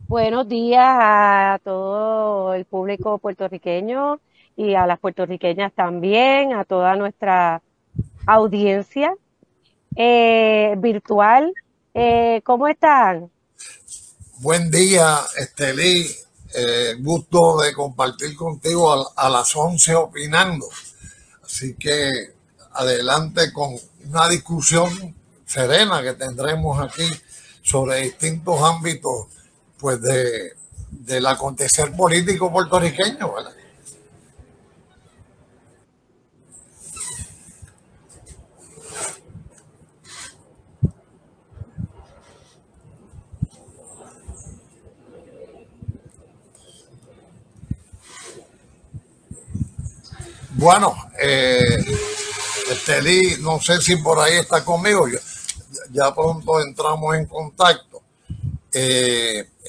Buenos días a todo el público puertorriqueño y a las puertorriqueñas también, a toda nuestra audiencia virtual. ¿Cómo están? Buen día, Estelí. Gusto de compartir contigo a las 11 opinando. Así que adelante con una discusión serena que tendremos aquí sobre distintos ámbitos pues del acontecer político puertorriqueño, ¿verdad? Bueno, Estelí, no sé si por ahí está conmigo, ya pronto entramos en contacto.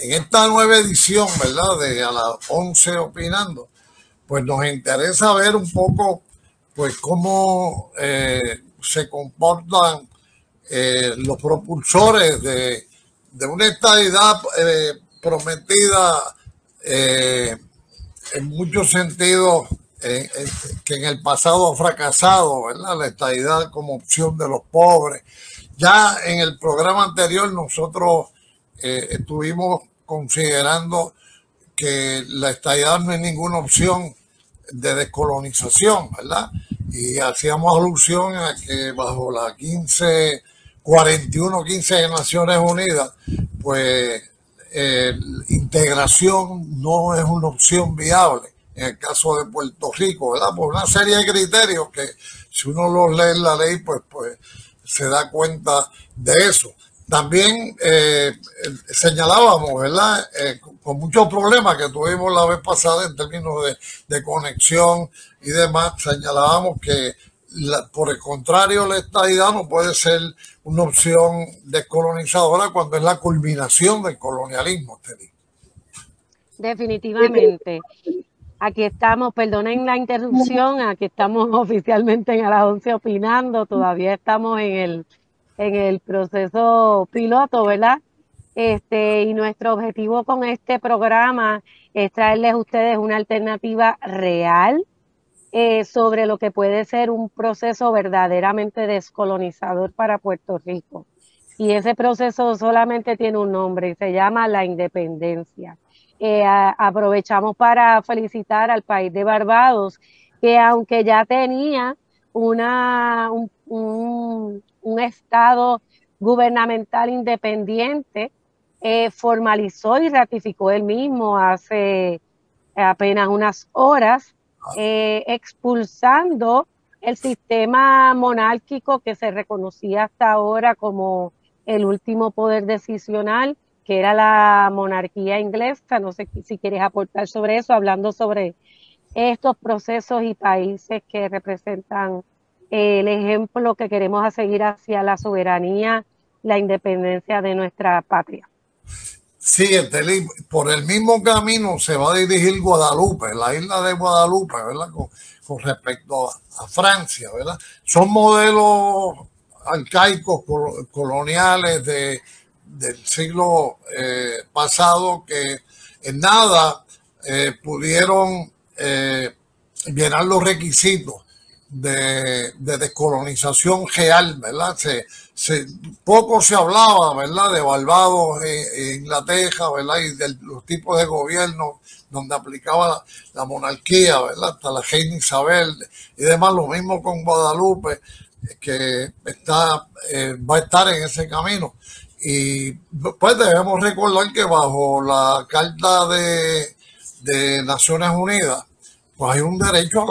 En esta nueva edición, ¿verdad? De a las 11 opinando, pues nos interesa ver un poco, pues, cómo se comportan los propulsores de una estadidad prometida eh, en muchos sentidos, que en el pasado ha fracasado, ¿verdad? La estadidad como opción de los pobres. Ya en el programa anterior nosotros estuvimos considerando que la estadidad no es ninguna opción de descolonización, ¿verdad? Y hacíamos alusión a que bajo la 15 de Naciones Unidas, pues integración no es una opción viable en el caso de Puerto Rico, ¿verdad? Por una serie de criterios que si uno los lee en la ley, pues se da cuenta de eso. También señalábamos, ¿verdad? Con muchos problemas que tuvimos la vez pasada en términos de conexión y demás, señalábamos que por el contrario la estadidad no puede ser una opción descolonizadora cuando es la culminación del colonialismo. Definitivamente. Aquí estamos, perdonen la interrupción, aquí estamos oficialmente en a las 11 opinando, todavía estamos en el proceso piloto, ¿verdad? Y nuestro objetivo con este programa es traerles a ustedes una alternativa real sobre lo que puede ser un proceso verdaderamente descolonizador para Puerto Rico. Y ese proceso solamente tiene un nombre y se llama la independencia. Aprovechamos para felicitar al país de Barbados, que aunque ya tenía un estado gubernamental independiente, formalizó y ratificó él mismo hace apenas unas horas, expulsando el sistema monárquico que se reconocía hasta ahora como el último poder decisional, que era la monarquía inglesa. No sé si quieres aportar sobre eso, hablando sobre estos procesos y países que representan el ejemplo que queremos a seguir hacia la soberanía, la independencia de nuestra patria. Sí, por el mismo camino se va a dirigir Guadalupe, la isla de Guadalupe, ¿verdad? Con respecto a Francia, ¿verdad? Son modelos arcaicos coloniales del siglo pasado que en nada pudieron llenar los requisitos de descolonización real, ¿verdad? Poco se hablaba, ¿verdad?, de Barbados Inglaterra, ¿verdad?, y de los tipos de gobierno donde aplicaba la monarquía, ¿verdad?, hasta la reina Isabel y demás. Lo mismo con Guadalupe, que va a estar en ese camino. Y pues debemos recordar que bajo la Carta de Naciones Unidas, pues hay un derecho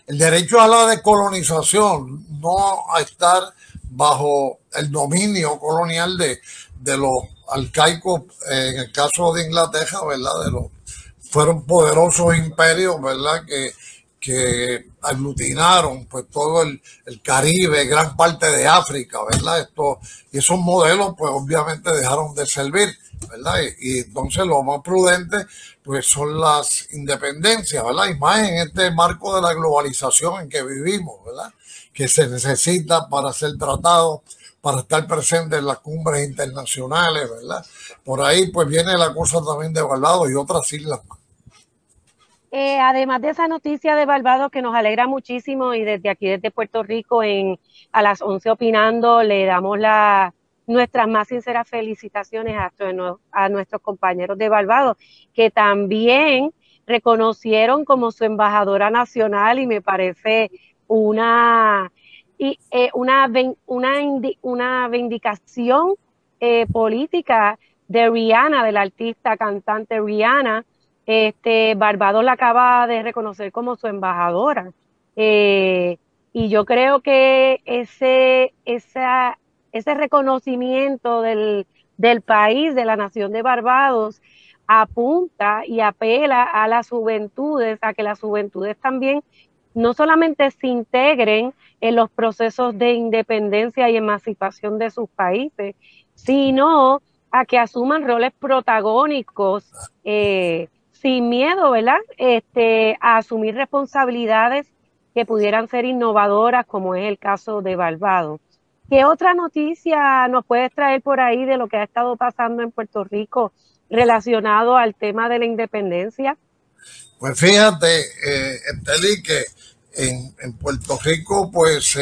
el derecho a la descolonización, no a estar bajo el dominio colonial de los arcaicos, en el caso de Inglaterra, ¿verdad? Fueron poderosos imperios, ¿verdad? Que aglutinaron pues todo el Caribe, gran parte de África, ¿verdad? Y esos modelos pues obviamente dejaron de servir, ¿verdad? Y entonces lo más prudente pues son las independencias, ¿verdad? Y más en este marco de la globalización en que vivimos, ¿verdad? Que se necesita para ser tratado para estar presente en las cumbres internacionales, ¿verdad? Por ahí pues viene la cosa también de Barbados y otras islas más. Además de esa noticia de Barbados que nos alegra muchísimo y desde aquí, desde Puerto Rico, a las 11 Opinando, le damos nuestras más sinceras felicitaciones a nuestros compañeros de Barbados, que también reconocieron como su embajadora nacional y me parece una, una vindicación política de Rihanna, del artista cantante Rihanna. Barbados la acaba de reconocer como su embajadora. Y yo creo que ese reconocimiento del país, de la nación de Barbados, apunta y apela a las juventudes, a que las juventudes también no solamente se integren en los procesos de independencia y emancipación de sus países, sino a que asuman roles protagónicos, sin miedo, ¿verdad? A asumir responsabilidades que pudieran ser innovadoras, como es el caso de Barbados. ¿Qué otra noticia nos puedes traer por ahí de lo que ha estado pasando en Puerto Rico relacionado al tema de la independencia? Pues fíjate, Esteli, que en Puerto Rico pues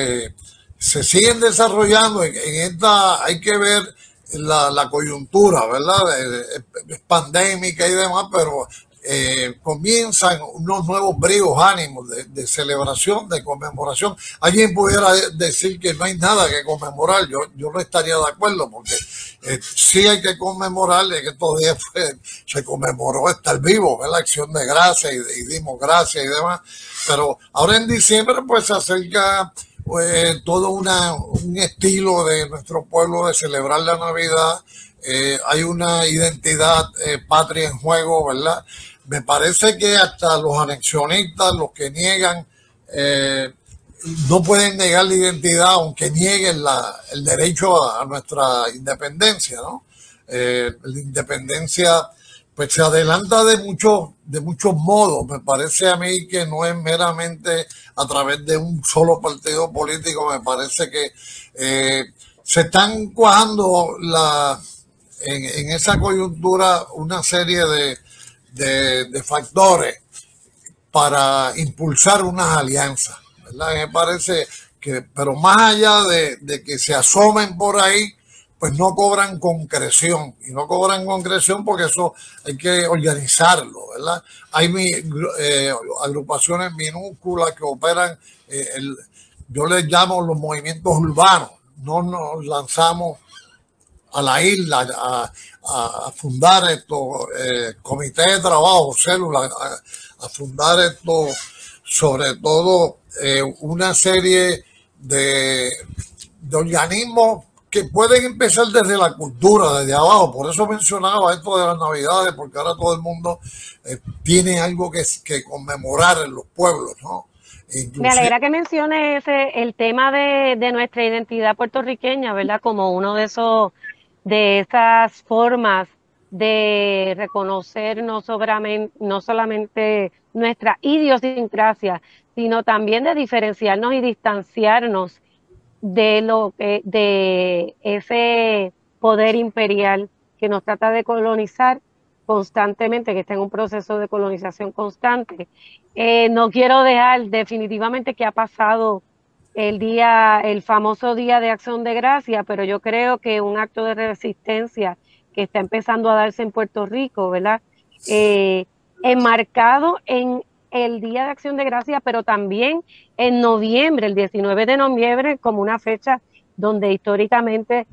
se siguen desarrollando, en esta hay que ver la coyuntura, ¿verdad? Es pandémica y demás, pero comienzan unos nuevos bríos, ánimos de celebración, de conmemoración. Alguien pudiera decir que no hay nada que conmemorar, yo no estaría de acuerdo, porque sí hay que conmemorar, que estos días se conmemoró estar vivo, la acción de gracias y dimos gracias y demás, pero ahora en diciembre pues se acerca todo un estilo de nuestro pueblo de celebrar la Navidad. Hay una identidad patria en juego, ¿verdad? Me parece que hasta los anexionistas, los que niegan, no pueden negar la identidad, aunque nieguen el derecho a nuestra independencia, ¿no? La independencia pues se adelanta de muchos modos. Me parece a mí que no es meramente a través de un solo partido político. Me parece que se están cuajando en esa coyuntura una serie de factores para impulsar unas alianzas, ¿verdad? Me parece que, pero más allá de que se asomen por ahí, pues no cobran concreción, y no cobran concreción porque eso hay que organizarlo, ¿verdad? Hay agrupaciones minúsculas que operan, yo les llamo los movimientos urbanos. No nos lanzamos a la isla a fundar estos comités de trabajo, células, a fundar esto, sobre todo una serie de organismos que pueden empezar desde la cultura, desde abajo. Por eso mencionaba esto de las Navidades, porque ahora todo el mundo tiene algo que conmemorar en los pueblos, ¿no? Inclusive, me alegra que mencione el tema de nuestra identidad puertorriqueña, ¿verdad? Como uno de esas formas de reconocer no solamente nuestra idiosincrasia, sino también de diferenciarnos y distanciarnos de ese poder imperial que nos trata de colonizar constantemente, que está en un proceso de colonización constante. No quiero dejar definitivamente que ha pasado el famoso Día de Acción de Gracia, pero yo creo que un acto de resistencia que está empezando a darse en Puerto Rico, ¿verdad? Enmarcado en el Día de Acción de Gracia, pero también en noviembre, el 19 de noviembre, como una fecha donde históricamente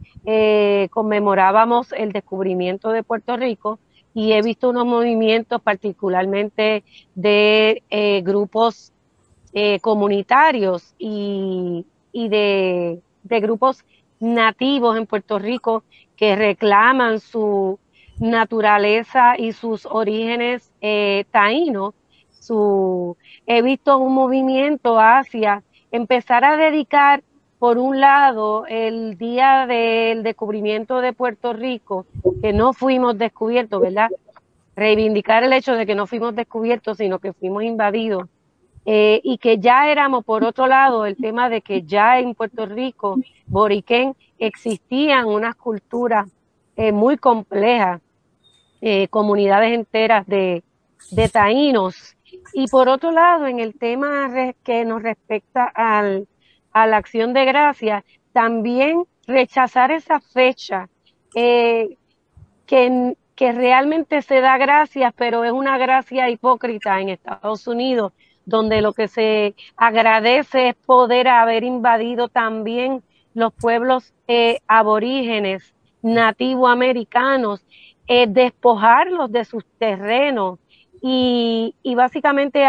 conmemorábamos el descubrimiento de Puerto Rico, y he visto unos movimientos particularmente de grupos comunitarios y de grupos nativos en Puerto Rico que reclaman su naturaleza y sus orígenes taínos. He visto un movimiento hacia empezar a dedicar, por un lado, el día del descubrimiento de Puerto Rico, que no fuimos descubiertos, ¿verdad? Reivindicar el hecho de que no fuimos descubiertos, sino que fuimos invadidos y que ya éramos, por otro lado, el tema de que ya en Puerto Rico, Boriquén, existían unas culturas muy complejas, comunidades enteras de taínos. Y por otro lado, en el tema que nos respecta a la acción de gracias, también rechazar esa fecha que realmente se da gracias, pero es una gracia hipócrita en Estados Unidos, donde lo que se agradece es poder haber invadido también los pueblos aborígenes, nativoamericanos, despojarlos de sus terrenos y básicamente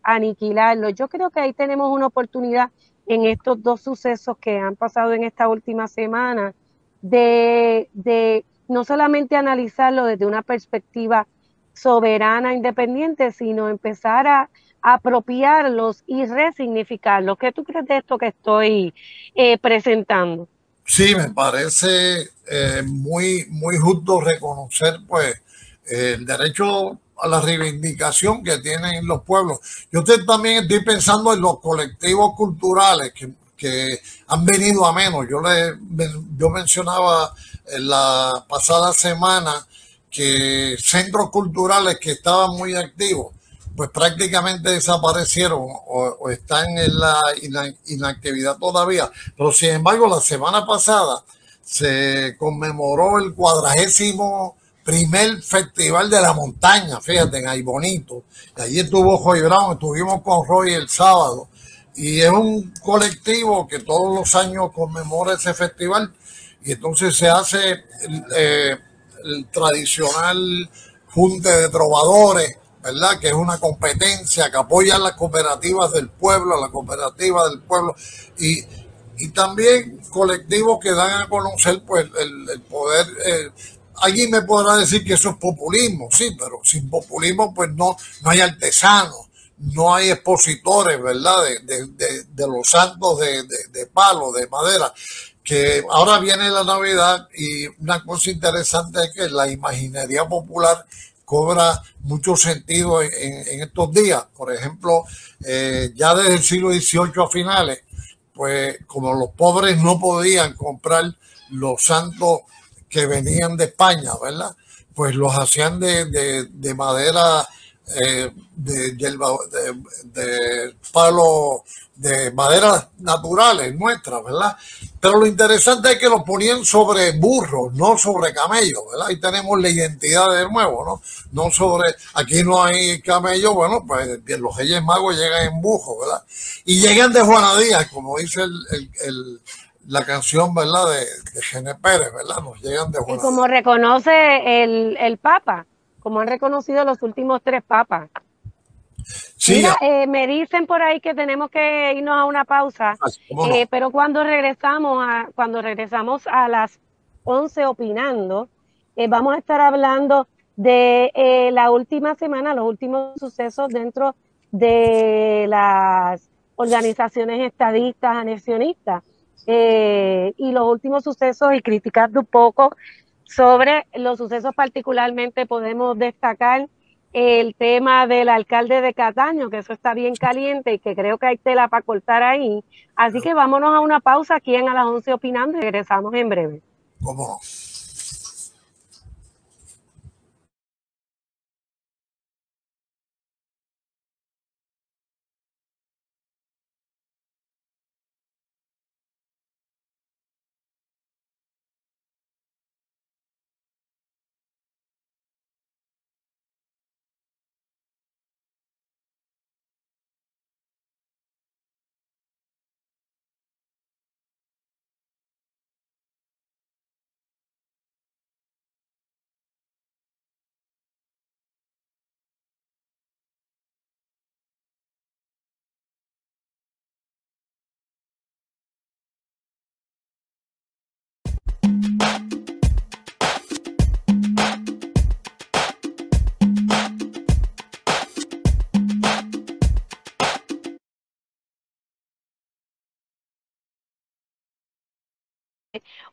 aniquilarlos. Yo creo que ahí tenemos una oportunidad en estos dos sucesos que han pasado en esta última semana de no solamente analizarlo desde una perspectiva soberana, independiente, sino empezar a apropiarlos y resignificarlos. ¿Qué tú crees de esto que estoy presentando? Sí, me parece muy justo reconocer pues el derecho a la reivindicación que tienen los pueblos. También estoy pensando en los colectivos culturales que han venido a menos. Yo mencionaba en la pasada semana que centros culturales que estaban muy activos pues prácticamente desaparecieron o están en la inactividad todavía. Pero sin embargo, la semana pasada se conmemoró el 41º Festival de la Montaña, fíjate, en Aybonito. Y allí estuvo Joy Brown, estuvimos con Roy el sábado. Y es un colectivo que todos los años conmemora ese festival. Y entonces se hace el tradicional junte de trovadores, ¿verdad? Que es una competencia que apoya a las cooperativas del pueblo, a la cooperativa del pueblo, y también colectivos que dan a conocer pues el poder. Alguien me podrá decir que eso es populismo, sí, pero sin populismo pues no hay artesanos, no hay expositores, ¿verdad? De los santos de palo, de madera. Que ahora viene la Navidad y una cosa interesante es que la imaginería popular cobra mucho sentido en estos días. Por ejemplo, ya desde el siglo XVIII a finales, pues como los pobres no podían comprar los santos que venían de España, ¿verdad? Pues los hacían de madera, de palo, de maderas naturales nuestras, ¿verdad? Pero lo interesante es que lo ponían sobre burros, no sobre camellos, ¿verdad? Ahí tenemos la identidad de nuevo, ¿no? No sobre, aquí no hay camellos, bueno, pues los Reyes Magos llegan en burro, ¿verdad? Y llegan de Juana Díaz, como dice la canción, ¿verdad? De Gene Pérez, ¿verdad? Nos llegan de Juana Y como Díaz. reconoce el Papa, como han reconocido los últimos 3 papas. Sí, Mira, me dicen por ahí que tenemos que irnos a una pausa, ¿cómo no? pero cuando regresamos a las 11 opinando, vamos a estar hablando de la última semana, los últimos sucesos dentro de las organizaciones estadistas, anexionistas, y los últimos sucesos y criticando un poco sobre los sucesos. Particularmente podemos destacar el tema del alcalde de Cataño, que eso está bien caliente y que creo que hay tela para cortar ahí. Así que vámonos a una pausa aquí en A las 11 opinando y regresamos en breve. ¿Cómo no?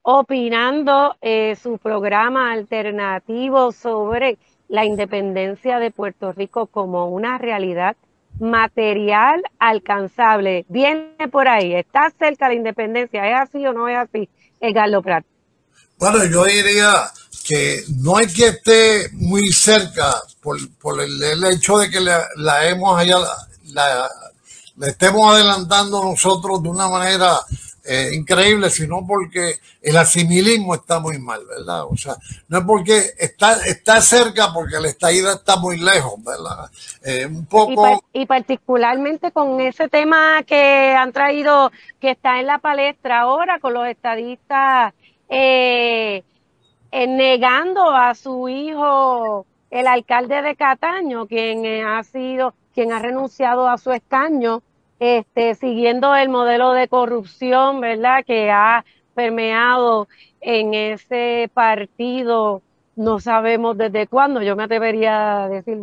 Opinando su programa alternativo sobre la independencia de Puerto Rico como una realidad material alcanzable. Viene por ahí, está cerca de la independencia. ¿Es así o no es así, Edgardo Prat? Bueno, yo diría que no es que esté muy cerca por el hecho de que la hemos allá, la estemos adelantando nosotros de una manera increíble, sino porque el asimilismo está muy mal, ¿verdad? O sea, no es porque está cerca, porque la estadía está muy lejos, ¿verdad? Un poco... Y particularmente con ese tema que han traído, que está en la palestra ahora, con los estadistas eh, negando a su hijo, el alcalde de Cataño, quien ha renunciado a su escaño, siguiendo el modelo de corrupción, ¿verdad?, que ha permeado en ese partido, no sabemos desde cuándo. Yo me atrevería a decir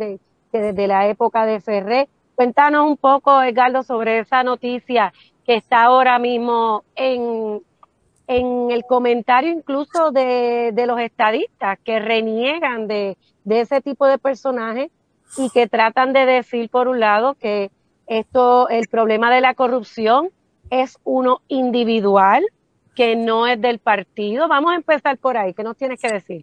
que desde la época de Ferré. Cuéntanos un poco, Edgardo, sobre esa noticia que está ahora mismo en el comentario incluso de los estadistas que reniegan de ese tipo de personajes y que tratan de decir, por un lado, que el problema de la corrupción es uno individual, que no es del partido. Vamos a empezar por ahí. ¿Qué nos tienes que decir?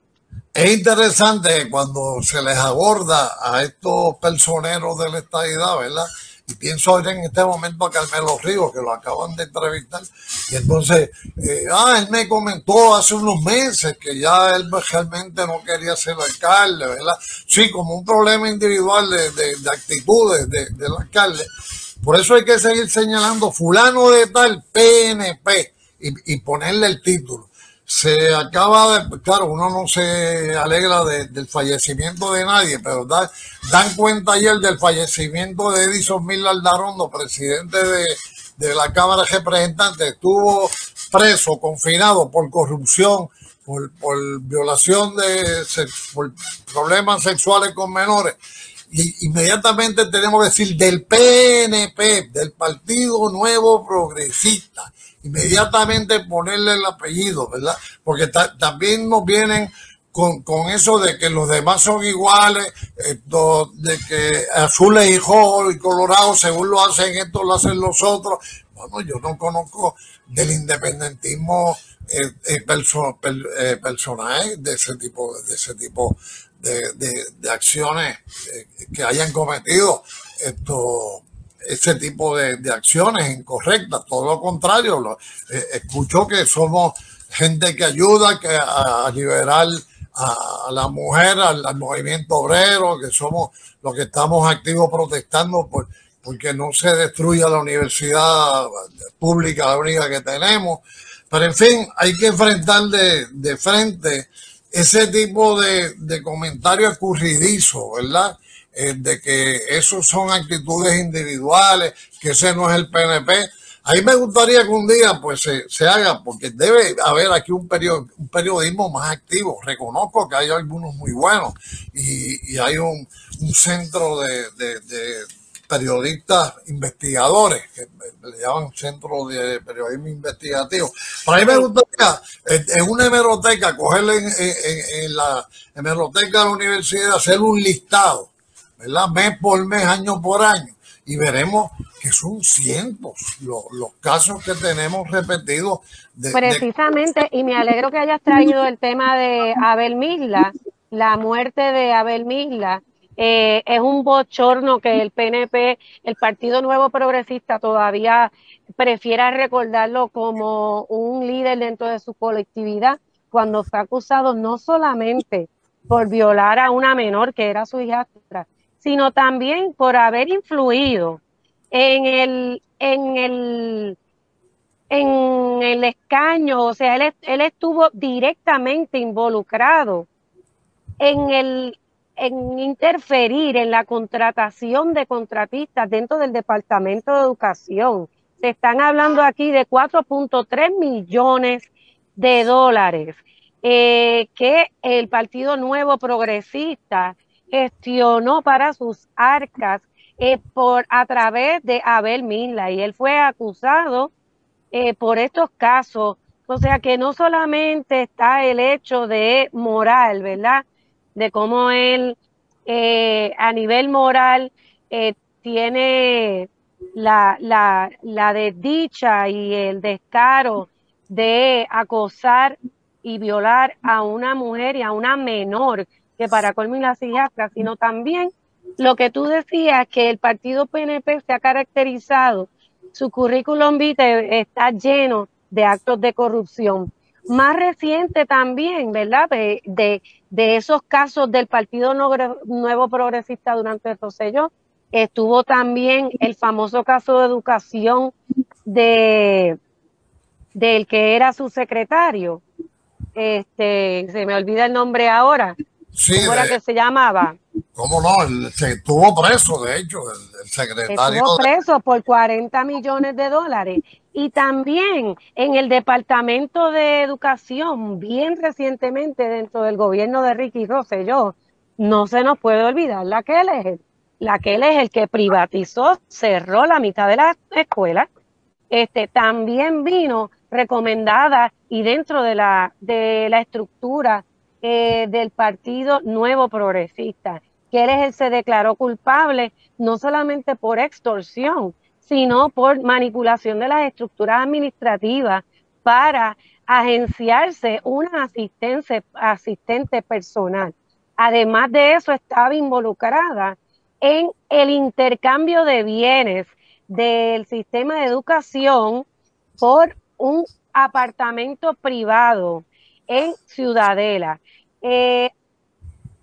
Es interesante cuando se les aborda a estos personeros de la estadidad, ¿verdad? Y pienso ahora en este momento a Carmelo Ríos, que lo acaban de entrevistar, y entonces, él me comentó hace unos meses que ya él realmente no quería ser alcalde, ¿verdad? Sí, como un problema individual de actitudes del alcalde. Por eso hay que seguir señalando fulano de tal PNP y ponerle el título. Se acaba de, claro, uno no se alegra del fallecimiento de nadie, pero dan cuenta ayer del fallecimiento de Edison Mil Aldarondo, presidente de la Cámara de Representantes. Estuvo preso, confinado por corrupción, por violación por problemas sexuales con menores. Y inmediatamente tenemos que decir del PNP, del Partido Nuevo Progresista. Inmediatamente ponerle el apellido, ¿verdad? Porque también nos vienen con eso de que los demás son iguales, de que azules y rojos y colorados, según lo hacen estos, lo hacen los otros. Bueno, yo no conozco del independentismo personajes de ese tipo de acciones que hayan cometido ese tipo de acciones incorrectas. Todo lo contrario, escucho que somos gente que ayuda a liberar a la mujer, al movimiento obrero, que somos los que estamos activos protestando porque no se destruya la universidad pública, la única que tenemos. Pero en fin, hay que enfrentar de frente ese tipo de comentarios escurridizos, ¿verdad? De que esos son actitudes individuales, que ese no es el PNP. A mí me gustaría que un día pues se haga, porque debe haber aquí un periodismo más activo. Reconozco que hay algunos muy buenos y hay un centro de periodistas investigadores, que le llaman centro de periodismo investigativo. Para mí me gustaría en una hemeroteca, cogerle en la hemeroteca de la universidad, hacer un listado, ¿verdad? Mes por mes, año por año, y veremos que son cientos los casos que tenemos repetidos. Precisamente, y me alegro que hayas traído el tema de Abel Misla, la muerte de Abel Misla. Es un bochorno que el PNP, el Partido Nuevo Progresista, todavía prefiera recordarlo como un líder dentro de su colectividad, cuando fue acusado no solamente por violar a una menor que era su hijastra, sino también por haber influido en el escaño. O sea, él estuvo directamente involucrado en interferir en la contratación de contratistas dentro del Departamento de Educación. Se están hablando aquí de 4.3 millones de dólares que el Partido Nuevo Progresista gestionó para sus arcas a través de Abel Misla, y él fue acusado por estos casos. O sea que no solamente está el hecho de moral, ¿verdad?, de cómo él a nivel moral tiene la desdicha y el descaro de acosar y violar a una mujer y a una menor, que para colmo y la hijastra, sino también lo que tú decías, que el partido PNP se ha caracterizado, su currículum vitae está lleno de actos de corrupción. Más reciente también, ¿verdad? De esos casos del Partido Nuevo Progresista durante el Rosselló, estuvo también el famoso caso de educación del que era su secretario. Se me olvida el nombre ahora. Sí, ¿Cómo era que se llamaba? ¿Cómo no? Se estuvo preso, de hecho, el secretario. Estuvo preso por 40 millones de dólares. Y también en el Departamento de Educación, bien recientemente dentro del gobierno de Ricky Rosselló, no se nos puede olvidar la que él es el que privatizó, cerró la mitad de las escuelas. También vino recomendada y dentro de la estructura del Partido Nuevo Progresista, que él se declaró culpable no solamente por extorsión, sino por manipulación de las estructuras administrativas para agenciarse una asistente personal. Además de eso, estaba involucrada en el intercambio de bienes del sistema de educación por un apartamento privado en Ciudadela.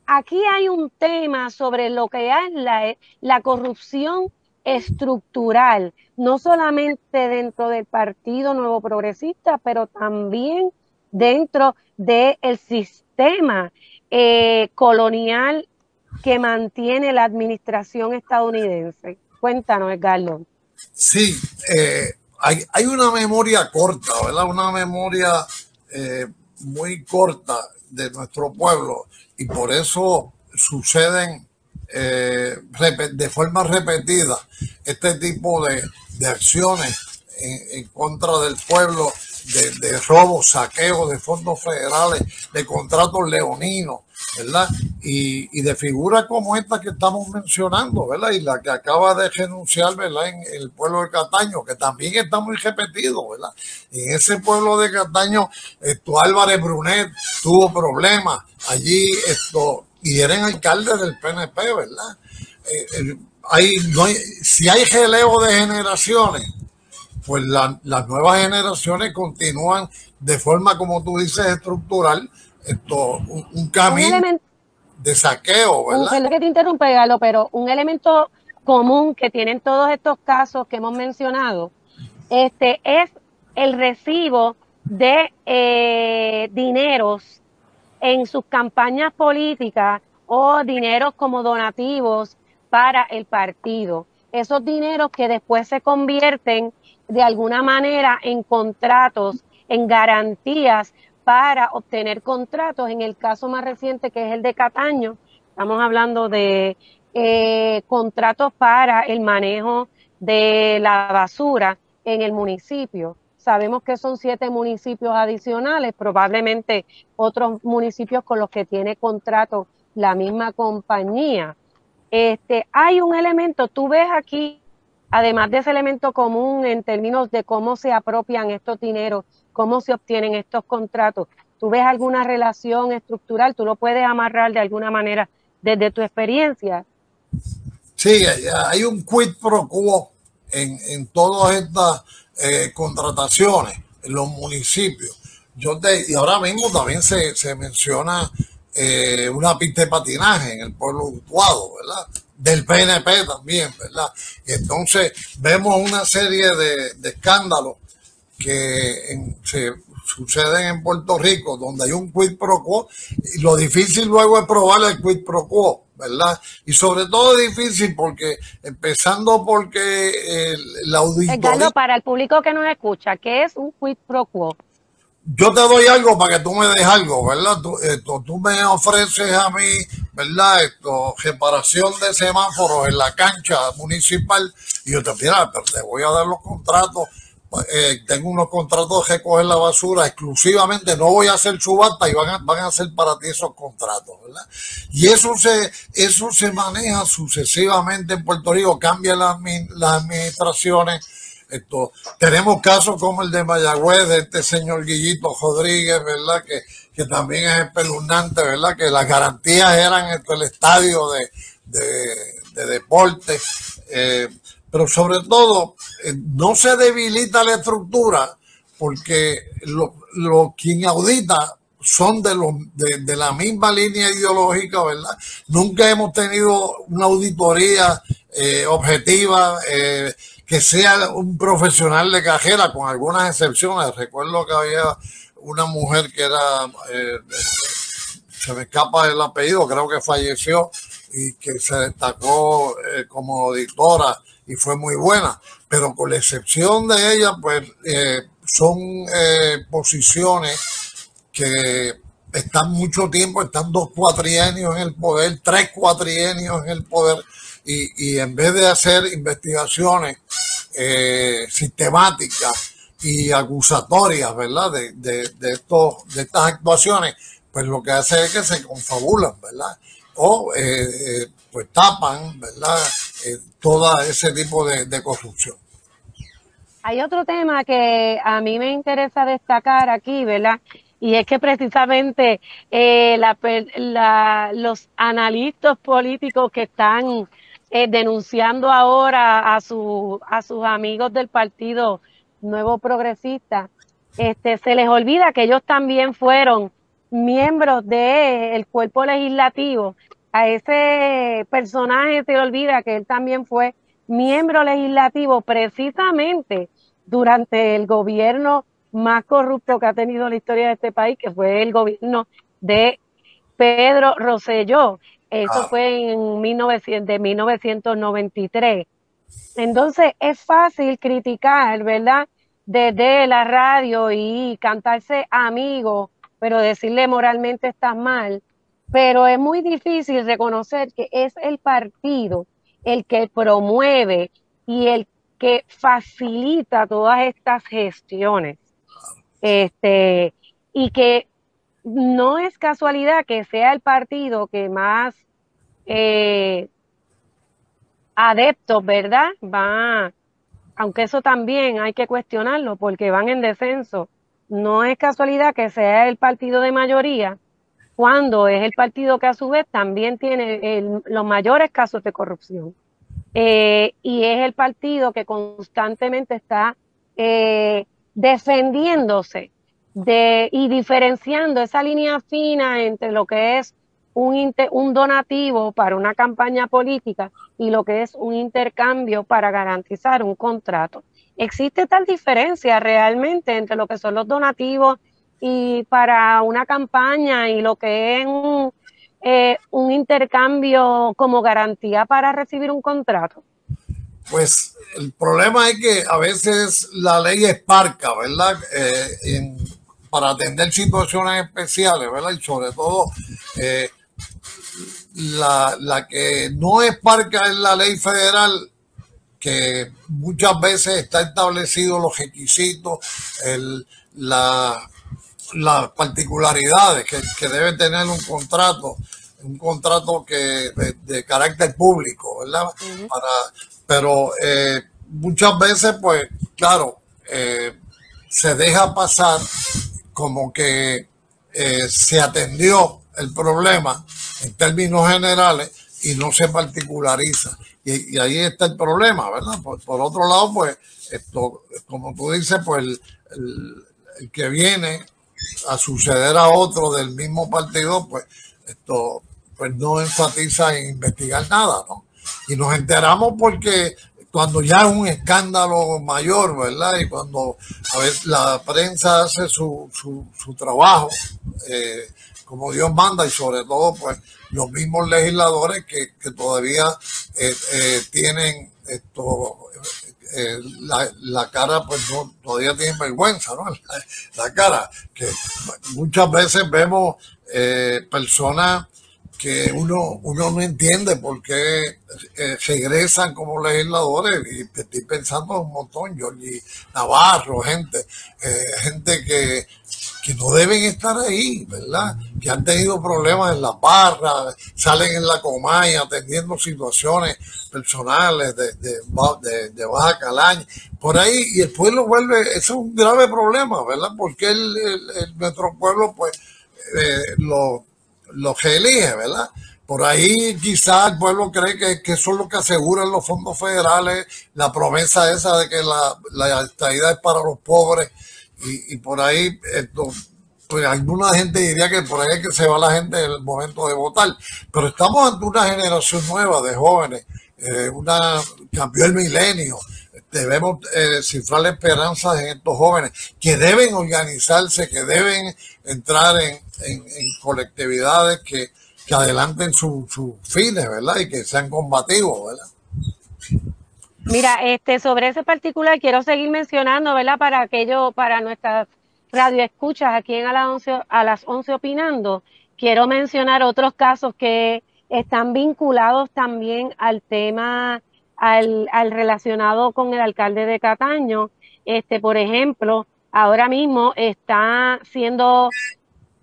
Aquí hay un tema sobre lo que es la corrupción estructural, no solamente dentro del Partido Nuevo Progresista, pero también dentro del sistema colonial que mantiene la administración estadounidense. Cuéntanos, Edgardo. Sí, hay una memoria corta, ¿verdad? Una memoria muy corta de nuestro pueblo y por eso suceden de forma repetida este tipo de acciones en contra del pueblo, de robos, saqueos de fondos federales, de contratos leoninos, ¿verdad? Y de figuras como esta que estamos mencionando, ¿verdad? Y la que acaba de renunciar, ¿verdad? En el pueblo de Cataño, que también está muy repetido, ¿verdad? En ese pueblo de Cataño, Álvarez Brunet tuvo problemas allí, y eran alcaldes del PNP, ¿verdad? Si hay relevo de generaciones, pues las nuevas generaciones continúan de forma, como tú dices, estructural, un camino de saqueo, ¿verdad? Perdón que te interrumpa, Galo, pero un elemento común que tienen todos estos casos que hemos mencionado, es el recibo de dineros en sus campañas políticas o dineros como donativos para el partido. Esos dineros que después se convierten de alguna manera en contratos, en garantías para obtener contratos. En el caso más reciente, que es el de Cataño, estamos hablando de contratos para el manejo de la basura en el municipio. Sabemos que son 7 municipios adicionales, probablemente otros municipios con los que tiene contrato la misma compañía. Hay un elemento, tú ves aquí, además de ese elemento común en términos de cómo se apropian estos dineros, cómo se obtienen estos contratos, ¿tú ves alguna relación estructural? ¿Tú lo puedes amarrar de alguna manera desde tu experiencia? Sí, hay un quid pro quo en todas estas contrataciones en los municipios. Y ahora mismo también se menciona una pista de patinaje en el pueblo de Utuado, ¿verdad? Del PNP también, ¿verdad? Y entonces vemos una serie de escándalos que se suceden en Puerto Rico, donde hay un quid pro quo, y lo difícil luego es probar el quid pro quo, ¿verdad? Y sobre todo es difícil empezando porque la auditoría... Edgardo, para el público que nos escucha, ¿qué es un quid pro quo? Yo te doy algo para que tú me des algo, ¿verdad? Tú me ofreces a mí, ¿verdad? Reparación de semáforos en la cancha municipal y yo te mira, pero te voy a dar los contratos tengo unos contratos de recoger la basura exclusivamente, no voy a hacer subasta y van a ser para ti esos contratos, ¿verdad? Y eso se maneja sucesivamente en Puerto Rico, cambian las administraciones. Tenemos casos como el de Mayagüez, de este señor Guillito Rodríguez, ¿verdad? Que también es espeluznante, ¿verdad? Que las garantías eran el estadio de deporte. Pero sobre todo, no se debilita la estructura porque quien audita son de la misma línea ideológica, ¿verdad? Nunca hemos tenido una auditoría objetiva, que sea un profesional de cajera, con algunas excepciones. Recuerdo que había una mujer que era, se me escapa el apellido, creo que falleció, y que se destacó como auditora y fue muy buena, pero con la excepción de ella, pues son posiciones que están mucho tiempo, están 2 cuatrienios en el poder, 3 cuatrienios en el poder, y en vez de hacer investigaciones sistemáticas y acusatorias, ¿verdad? De estas actuaciones, pues lo que hace es que se confabulan, ¿verdad? O pues tapan, ¿verdad? Todo ese tipo de corrupción. Hay otro tema que a mí me interesa destacar aquí, ¿verdad? Y es que precisamente los analistas políticos que están denunciando ahora a sus amigos del Partido Nuevo Progresista, se les olvida que ellos también fueron miembros del cuerpo legislativo. A ese personaje se le olvida que él también fue miembro legislativo precisamente durante el gobierno más corrupto que ha tenido la historia de este país, que fue el gobierno de Pedro Rosselló. Eso fue en 1993. Entonces es fácil criticar, ¿verdad? Desde la radio y cantarse amigo, pero decirle moralmente estás mal. Pero es muy difícil reconocer que es el partido el que promueve y el que facilita todas estas gestiones. Y que no es casualidad que sea el partido que más adeptos, ¿verdad? Aunque eso también hay que cuestionarlo porque van en descenso. No es casualidad que sea el partido de mayoría cuando es el partido que a su vez también tiene los mayores casos de corrupción. Y es el partido que constantemente está defendiéndose y diferenciando esa línea fina entre lo que es un donativo para una campaña política y lo que es un intercambio para garantizar un contrato. ¿Existe tal diferencia realmente entre lo que son los donativos y para una campaña y lo que es un intercambio como garantía para recibir un contrato? Pues el problema es que a veces la ley es parca, ¿verdad? Para atender situaciones especiales, ¿verdad? Y sobre todo la que no es parca es la ley federal, que muchas veces está establecido los requisitos, las particularidades que debe tener un contrato de carácter público, ¿verdad? Pero muchas veces, pues, claro, se deja pasar como que se atendió el problema en términos generales y no se particulariza. Y ahí está el problema, ¿verdad? Por otro lado, pues, como tú dices, pues el que viene a suceder a otro del mismo partido, pues, pues no enfatiza en investigar nada, ¿no? Y nos enteramos porque cuando ya es un escándalo mayor, ¿verdad? Y cuando a veces la prensa hace su trabajo como Dios manda, y sobre todo pues los mismos legisladores que todavía tienen la cara, pues no, todavía tienen vergüenza, ¿no? La cara, que muchas veces vemos personas que uno no entiende por qué regresan como legisladores, y estoy pensando un montón, Jorge Navarro, gente que no deben estar ahí, ¿verdad? Que han tenido problemas en las barras, salen en la Comay atendiendo situaciones personales de baja calaña, por ahí, y el pueblo vuelve, eso es un grave problema, ¿verdad? Porque nuestro pueblo, pues, lo que elige, ¿verdad? Por ahí quizás el pueblo cree que eso es lo que aseguran los fondos federales, la promesa esa de que la estadidad es para los pobres, y por ahí pues alguna gente diría que por ahí es que se va la gente en el momento de votar, pero estamos ante una generación nueva de jóvenes, cambió el milenio, debemos cifrar esperanzas en estos jóvenes que deben organizarse, que deben entrar en colectividades que adelanten sus fines, ¿verdad? Y que sean combativos, ¿verdad? Mira, sobre ese particular quiero seguir mencionando, ¿verdad? Para nuestras radioescuchas aquí en a las 11 opinando, quiero mencionar otros casos que están vinculados también al tema, al relacionado con el alcalde de Cataño. Por ejemplo, ahora mismo está siendo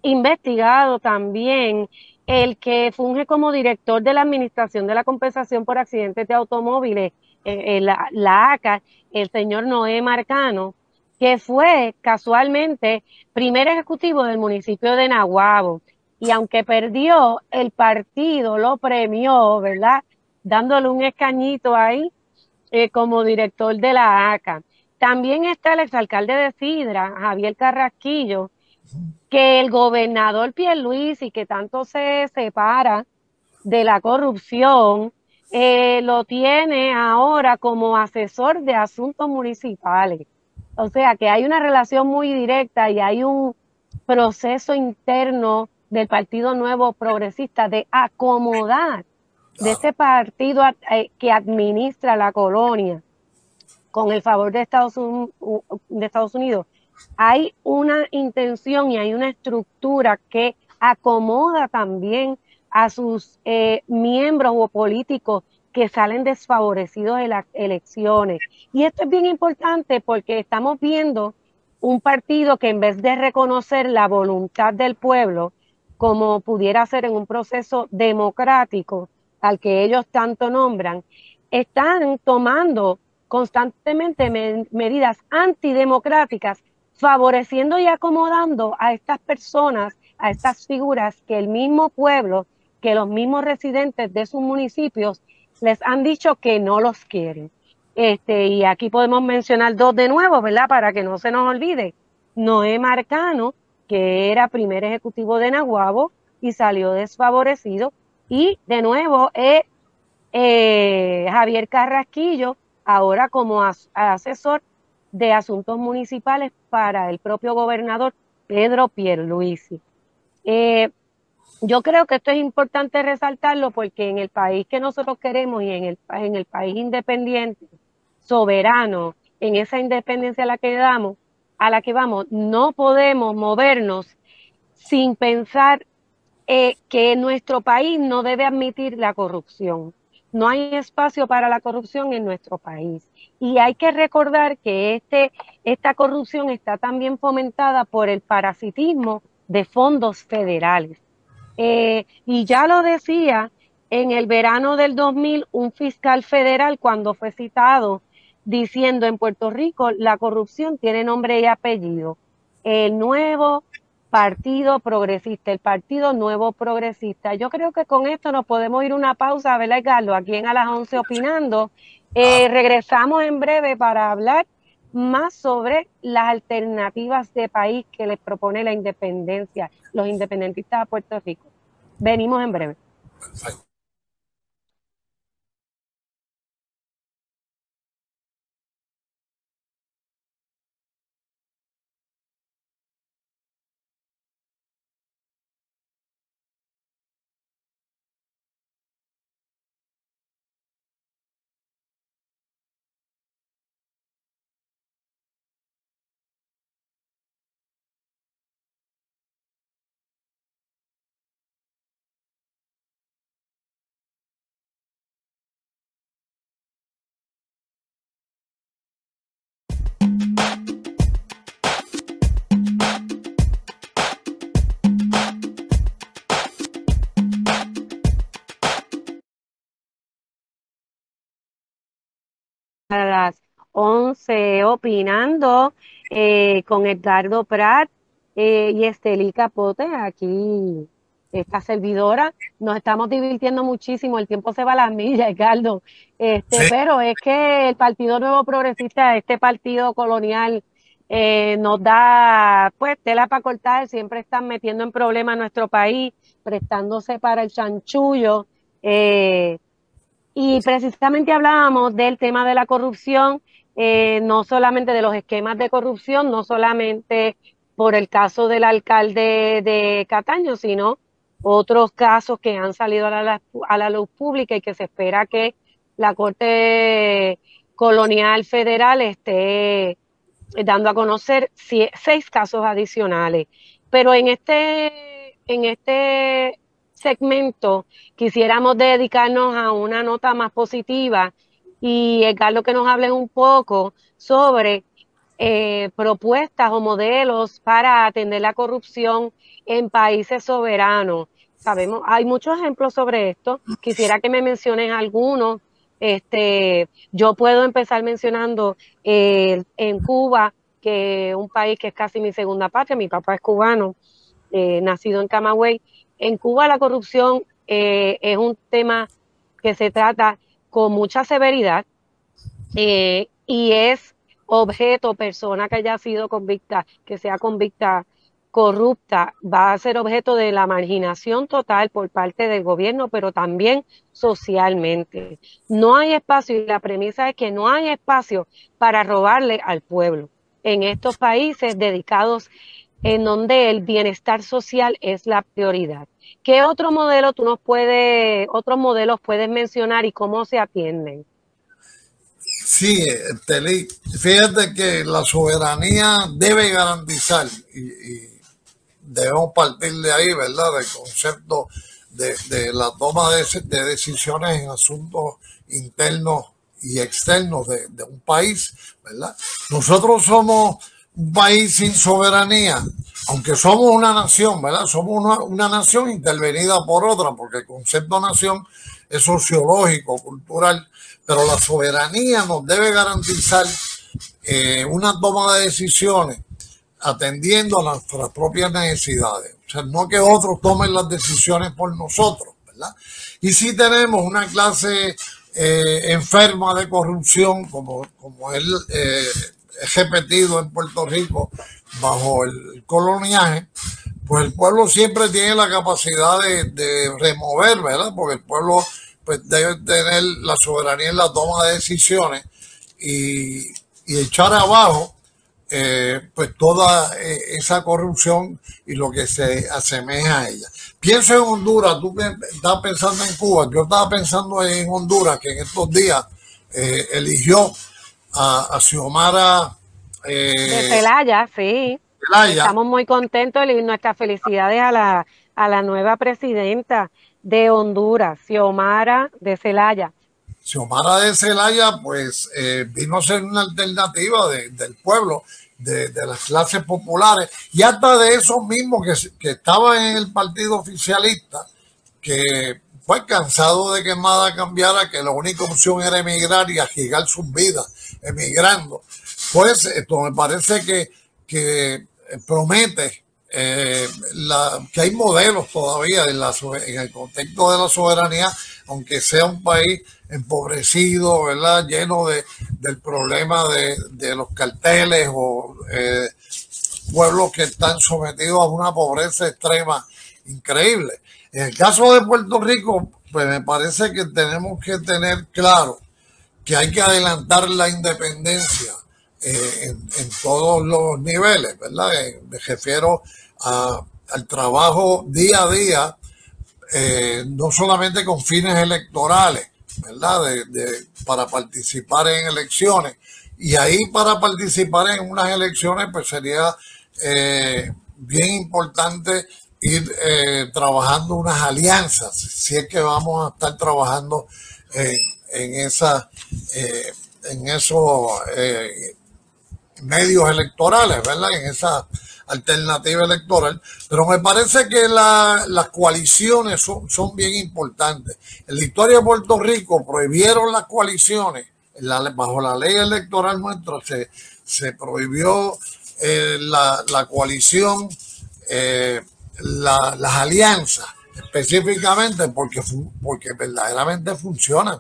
investigado también el que funge como director de la Administración de la Compensación por Accidentes de Automóviles, la ACA, el señor Noé Marcano, que fue casualmente primer ejecutivo del municipio de Naguabo. Y aunque perdió, el partido lo premió, ¿verdad? Dándole un escañito ahí como director de la ACA. También está el exalcalde de Sidra, Javier Carrasquillo, que el gobernador Pierluisi, que tanto se separa de la corrupción, lo tiene ahora como asesor de asuntos municipales. O sea que hay una relación muy directa y hay un proceso interno del Partido Nuevo Progresista de acomodar de Claro. ese partido que administra la colonia con el favor de Estados Unidos, hay una intención y hay una estructura que acomoda también a sus miembros o políticos que salen desfavorecidos de las elecciones. Y esto es bien importante porque estamos viendo un partido que en vez de reconocer la voluntad del pueblo, como pudiera ser en un proceso democrático al que ellos tanto nombran, están tomando constantemente medidas antidemocráticas, favoreciendo y acomodando a estas personas, a estas figuras que el mismo pueblo, que los mismos residentes de sus municipios les han dicho que no los quieren. Y aquí podemos mencionar dos de nuevo, ¿verdad? Para que no se nos olvide. Noé Marcano, que era primer ejecutivo de Naguabo y salió desfavorecido, y de nuevo Javier Carrasquillo, ahora como asesor de asuntos municipales para el propio gobernador Pedro Pierluisi. Yo creo que esto es importante resaltarlo porque en el país que nosotros queremos y en el país independiente, soberano, en esa independencia a la que vamos, no podemos movernos sin pensar que nuestro país no debe admitir la corrupción. No hay espacio para la corrupción en nuestro país. Y hay que recordar que esta corrupción está también fomentada por el parasitismo de fondos federales. Y ya lo decía en el verano del 2000 un fiscal federal cuando fue citado diciendo en Puerto Rico la corrupción tiene nombre y apellido. El nuevo Partido Progresista, el Partido Nuevo Progresista. Yo creo que con esto nos podemos ir una pausa, ¿verdad, Carlos? Aquí en A las 11 opinando. Claro. Regresamos en breve para hablar más sobre las alternativas de país que les propone la independencia, los independentistas de Puerto Rico. Venimos en breve. Perfecto. a las 11 opinando con Edgardo Prat y Estelí Capote, aquí esta servidora. Nos estamos divirtiendo muchísimo, el tiempo se va a las millas, Edgardo. Sí, Pero es que el Partido Nuevo Progresista, este partido colonial, nos da pues tela para cortar, siempre están metiendo en problemas a nuestro país, prestándose para el chanchullo. Y precisamente hablábamos del tema de la corrupción, no solamente de los esquemas de corrupción, no solamente por el caso del alcalde de Cataño, sino otros casos que han salido a la luz pública y que se espera que la Corte Colonial Federal esté dando a conocer 6 casos adicionales. Pero en este segmento quisiéramos dedicarnos a una nota más positiva y Edgardo que nos hable un poco sobre propuestas o modelos para atender la corrupción en países soberanos. Sabemos, hay muchos ejemplos sobre esto. Quisiera que me menciones algunos. Yo puedo empezar mencionando en Cuba, que un país que es casi mi segunda patria, mi papá es cubano, nacido en Camagüey. En Cuba la corrupción es un tema que se trata con mucha severidad y es objeto, persona que haya sido convicta, que sea convicta corrupta, va a ser objeto de la marginación total por parte del gobierno, pero también socialmente. No hay espacio y la premisa es que no hay espacio para robarle al pueblo en estos países dedicados en donde el bienestar social es la prioridad. ¿Qué otro modelo otros modelos puedes mencionar y cómo se atienden? sí, Telí, fíjate que la soberanía debe garantizar y debemos partir de ahí, ¿verdad? Del concepto de la toma de decisiones en asuntos internos y externos de un país, ¿verdad? Nosotros somos un país sin soberanía, aunque somos una nación, ¿verdad? Somos una nación intervenida por otra, porque el concepto nación es sociológico, cultural, pero la soberanía nos debe garantizar una toma de decisiones atendiendo a nuestras propias necesidades. O sea, no que otros tomen las decisiones por nosotros, ¿verdad? Y si tenemos una clase enferma de corrupción, como él es repetido en Puerto Rico bajo el coloniaje, pues el pueblo siempre tiene la capacidad de remover, ¿verdad? Porque el pueblo pues debe tener la soberanía en la toma de decisiones y echar abajo pues toda esa corrupción y lo que se asemeja a ella. Pienso en Honduras, tú estás pensando en Cuba, yo estaba pensando en Honduras, que en estos días eligió a Xiomara De Celaya, sí. Zelaya. Estamos muy contentos y nuestras felicidades a la nueva presidenta de Honduras, Xiomara de Celaya. Xiomara de Zelaya, pues vino a ser una alternativa del pueblo, de las clases populares y hasta de esos mismos que estaban en el partido oficialista, que fue cansado de que nada cambiara, que la única opción era emigrar y arriesgar sus vidas emigrando. Pues esto me parece que promete que hay modelos todavía en el contexto de la soberanía, aunque sea un país empobrecido, ¿verdad? Lleno del problema de los carteles o pueblos que están sometidos a una pobreza extrema increíble. En el caso de Puerto Rico, pues me parece que tenemos que tener claro que hay que adelantar la independencia en todos los niveles, ¿verdad? Me refiero al trabajo día a día, no solamente con fines electorales, ¿verdad? Para participar en elecciones. Y ahí para participar en unas elecciones, pues sería bien importante ir trabajando unas alianzas, si es que vamos a estar trabajando en esos medios electorales, ¿verdad? En esa alternativa electoral. Pero me parece que las coaliciones son bien importantes. En la historia de Puerto Rico prohibieron las coaliciones bajo la ley electoral nuestra se prohibió la coalición, las alianzas, específicamente porque verdaderamente funcionan.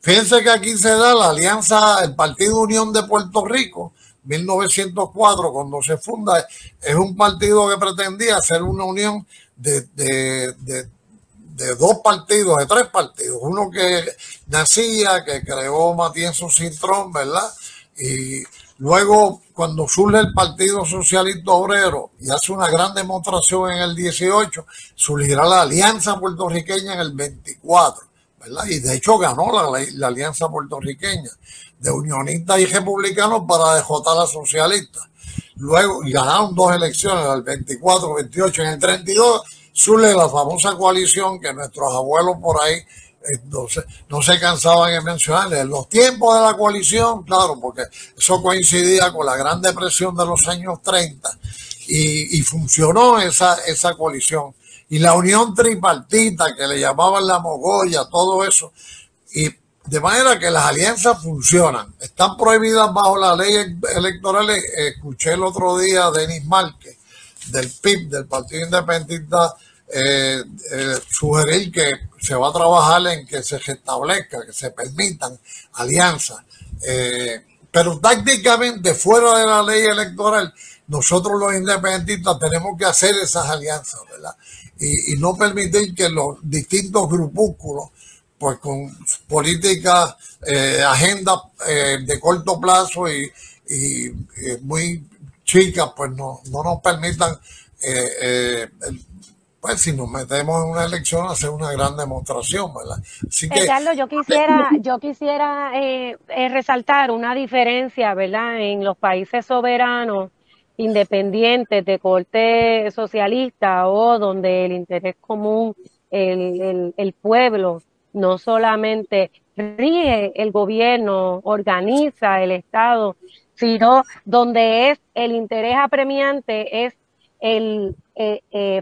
Fíjense que aquí se da la alianza, el Partido Unión de Puerto Rico, 1904, cuando se funda, es un partido que pretendía hacer una unión de dos partidos, de tres partidos. Uno que nacía, que creó Matienzo Cintrón, ¿verdad? Y luego, cuando surge el Partido Socialista Obrero y hace una gran demostración en el 18, surgirá la Alianza Puertorriqueña en el 24, ¿verdad? Y de hecho ganó la Alianza Puertorriqueña de unionistas y republicanos para derrotar a socialistas. Luego, y ganaron dos elecciones, el 24, 28, en el 32 surge la famosa coalición que nuestros abuelos por ahí no se cansaban de mencionar. En los tiempos de la coalición, claro, porque eso coincidía con la Gran Depresión de los años 30 y funcionó esa coalición. Y la unión tripartita que le llamaban la mogolla, todo eso. Y de manera que las alianzas funcionan. Están prohibidas bajo la ley electoral. Escuché el otro día a Denis Márquez del PIB, del Partido Independentista, sugerir que se va a trabajar en que se restablezca, que se permitan alianzas. Pero tácticamente, fuera de la ley electoral, nosotros los independentistas tenemos que hacer esas alianzas, ¿verdad? Y no permitir que los distintos grupúsculos, pues con políticas, agendas de corto plazo y muy chicas, pues no nos permitan, pues si nos metemos en una elección, hacer una gran demostración, ¿verdad? Así que, Carlos, yo quisiera resaltar una diferencia, ¿verdad? En los países soberanos, independientes de corte socialista o donde el interés común, el pueblo, no solamente rige el gobierno, organiza el Estado, sino donde es el interés apremiante, es el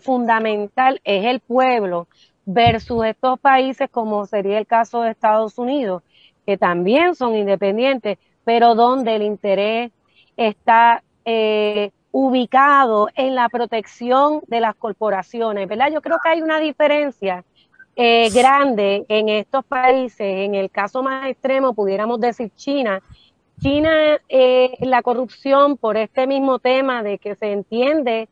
fundamental, es el pueblo, versus estos países como sería el caso de Estados Unidos, que también son independientes, pero donde el interés está ubicado en la protección de las corporaciones, ¿verdad? Yo creo que hay una diferencia grande en estos países. En el caso más extremo, pudiéramos decir China. China, la corrupción por este mismo tema de que se entiende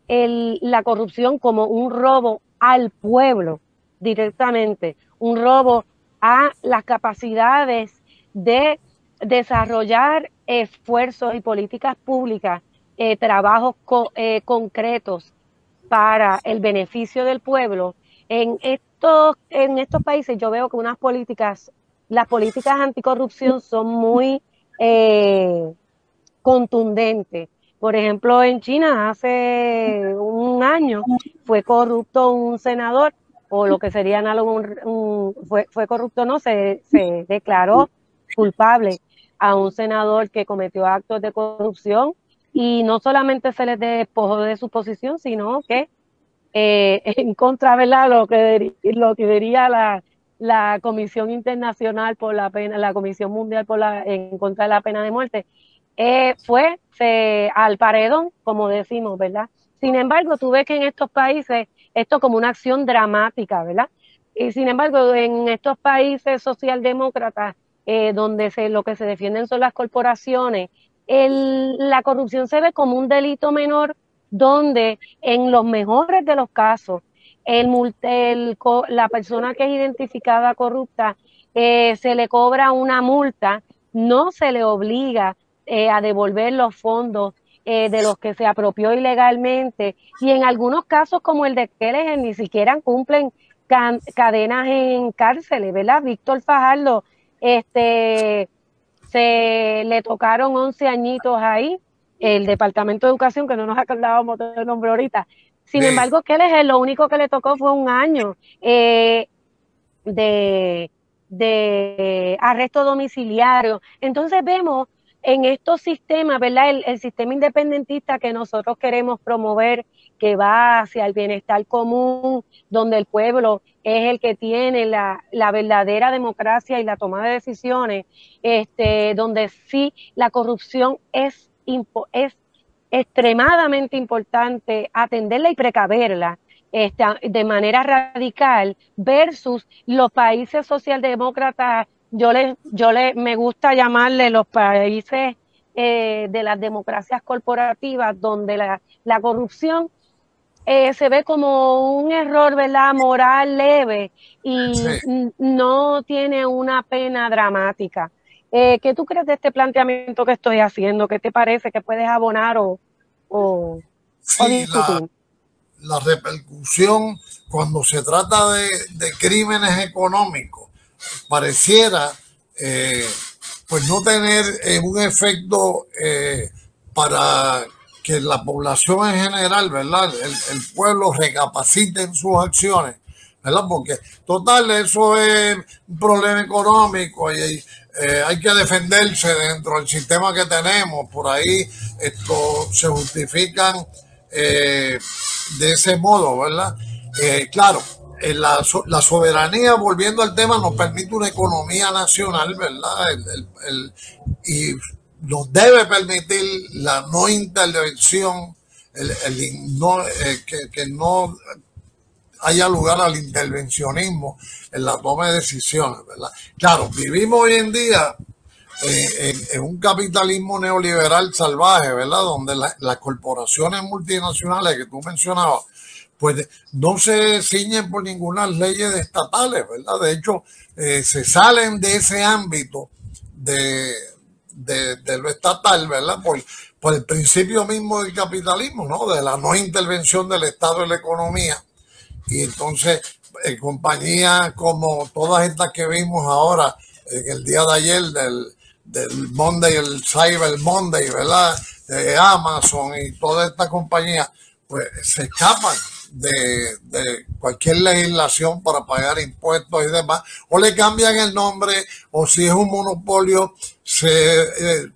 la corrupción como un robo al pueblo directamente, un robo a las capacidades de desarrollar esfuerzos y políticas públicas, trabajos concretos para el beneficio del pueblo. En estos países yo veo que las políticas anticorrupción son muy contundentes. Por ejemplo, en China hace un año fue corrupto un senador, o lo que sería análogo, fue corrupto, no, se declaró culpable a un senador que cometió actos de corrupción, y no solamente se les despojó de su posición, sino que en contra, ¿verdad? Lo que diría la Comisión Internacional por la Pena, la Comisión Mundial en contra de la pena de muerte, fue al paredón, como decimos, ¿verdad? Sin embargo, tú ves que en estos países, esto como una acción dramática, ¿verdad? Y sin embargo, en estos países socialdemócratas, donde lo que se defienden son las corporaciones, la corrupción se ve como un delito menor, donde en los mejores de los casos, la persona que es identificada corrupta, se le cobra una multa, no se le obliga a devolver los fondos de los que se apropió ilegalmente, y en algunos casos como el de Kelleher ni siquiera cumplen cadenas en cárceles, ¿verdad? Víctor Fajardo, se le tocaron 11 añitos ahí, el Departamento de Educación, que no nos acordábamos del nombre ahorita. Sin embargo, Kelleher lo único que le tocó fue un año de arresto domiciliario. Entonces vemos en estos sistemas, ¿verdad? El sistema independentista que nosotros queremos promover que va hacia el bienestar común, donde el pueblo es el que tiene la verdadera democracia y la toma de decisiones, donde sí la corrupción es extremadamente importante atenderla y precaverla de manera radical versus los países socialdemócratas. Me gusta llamarle los países de las democracias corporativas, donde la corrupción se ve como un error, ¿verdad?, moral leve y Sí. no tiene una pena dramática. ¿Qué tú crees de este planteamiento que estoy haciendo? ¿Qué te parece? ¿Qué puedes abonar o Sí, discutir? la repercusión cuando se trata de crímenes económicos pareciera pues no tener un efecto para que la población en general, ¿verdad? El pueblo recapacite en sus acciones, ¿verdad? Porque total, eso es un problema económico y hay que defenderse dentro del sistema que tenemos. Por ahí esto se justifican de ese modo, ¿verdad? Claro, la soberanía, volviendo al tema, nos permite una economía nacional, ¿verdad? Y nos debe permitir la no intervención, que no haya lugar al intervencionismo en la toma de decisiones, ¿verdad? Claro, vivimos hoy en día en un capitalismo neoliberal salvaje, ¿verdad? Donde las corporaciones multinacionales que tú mencionabas, pues no se ciñen por ninguna leyes estatales, ¿verdad? De hecho, se salen de ese ámbito de lo estatal, ¿verdad? Por el principio mismo del capitalismo, ¿no? De la no intervención del Estado en la economía. Y entonces, compañías como todas estas que vimos ahora, el día de ayer, del Monday, el Cyber Monday, ¿verdad? De Amazon y toda esta compañía, pues se escapan de cualquier legislación para pagar impuestos y demás, o le cambian el nombre, o si es un monopolio, se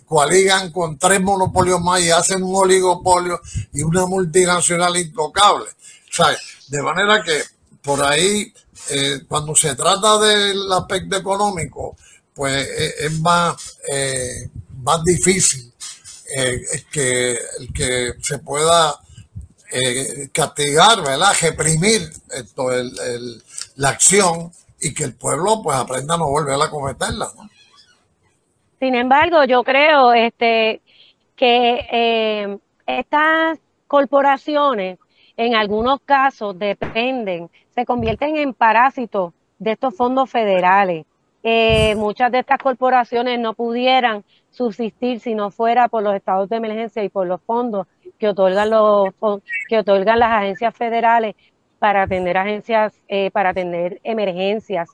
coaligan con 3 monopolios más y hacen un oligopolio y una multinacional intocable. ¿Sabes? De manera que por ahí, cuando se trata del aspecto económico, pues es más difícil que se pueda castigar, ¿verdad? Reprimir la acción y que el pueblo pues aprenda a no volver a cometerla, ¿no? Sin embargo, yo creo que estas corporaciones en algunos casos se convierten en parásitos de estos fondos federales. Muchas de estas corporaciones no pudieran subsistir si no fuera por los estados de emergencia y por los fondos que otorgan las agencias federales para atender emergencias.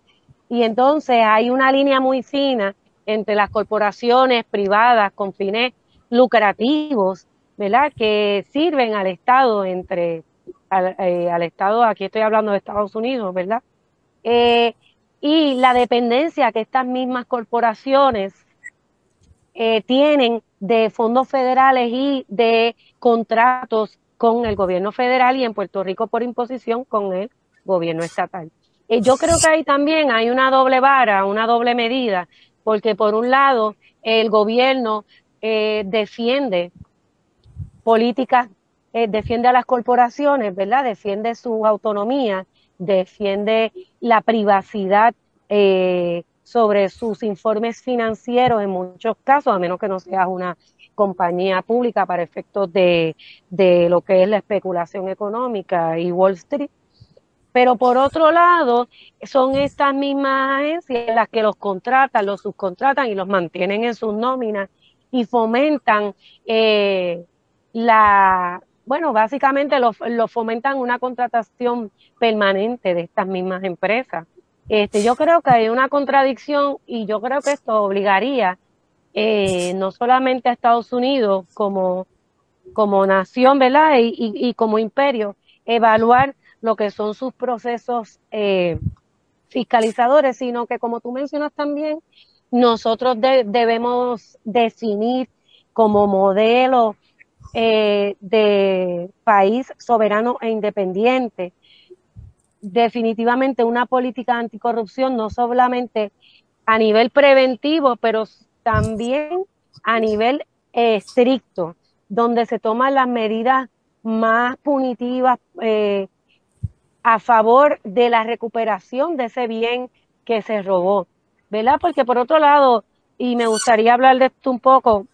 Y entonces hay una línea muy fina entre las corporaciones privadas con fines lucrativos, ¿verdad?, que sirven al Estado, al Estado, aquí estoy hablando de Estados Unidos, ¿verdad? Y la dependencia que estas mismas corporaciones tienen de fondos federales y de contratos con el gobierno federal y en Puerto Rico por imposición con el gobierno estatal. Yo creo que ahí también hay una doble vara, una doble medida, porque por un lado el gobierno defiende políticas, defiende a las corporaciones, ¿verdad? Defiende su autonomía, defiende la privacidad sobre sus informes financieros en muchos casos, a menos que no seas una compañía pública para efectos de lo que es la especulación económica y Wall Street. Pero por otro lado, son estas mismas agencias las que los contratan, los subcontratan y los mantienen en sus nóminas y fomentan básicamente lo fomentan una contratación permanente de estas mismas empresas. Yo creo que hay una contradicción y yo creo que esto obligaría no solamente a Estados Unidos como nación, ¿verdad? Y como imperio, evaluar lo que son sus procesos fiscalizadores, sino que, como tú mencionas también, nosotros debemos definir como modelo de país soberano e independiente. Definitivamente una política anticorrupción no solamente a nivel preventivo, pero también a nivel estricto, donde se toman las medidas más punitivas a favor de la recuperación de ese bien que se robó, ¿verdad? Porque por otro lado, y me gustaría hablar de esto un poco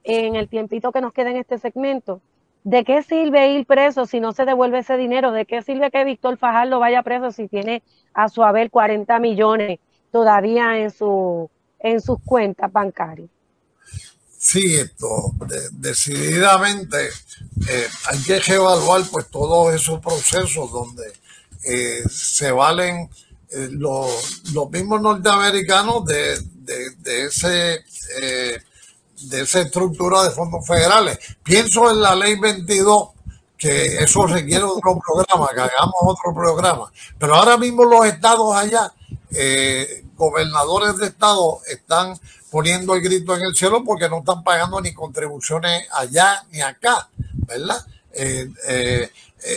en el tiempito que nos queda en este segmento, ¿de qué sirve ir preso si no se devuelve ese dinero? ¿De qué sirve que Víctor Fajardo vaya preso si tiene a su haber 40 millones todavía en sus cuentas bancarias? Sí, decididamente hay que reevaluar pues todos esos procesos donde se valen los mismos norteamericanos de esa estructura de fondos federales. Pienso en la ley 22, que eso requiere otro programa, que hagamos otro programa. Pero ahora mismo los estados allá, gobernadores de estado están poniendo el grito en el cielo porque no están pagando ni contribuciones allá ni acá, ¿verdad?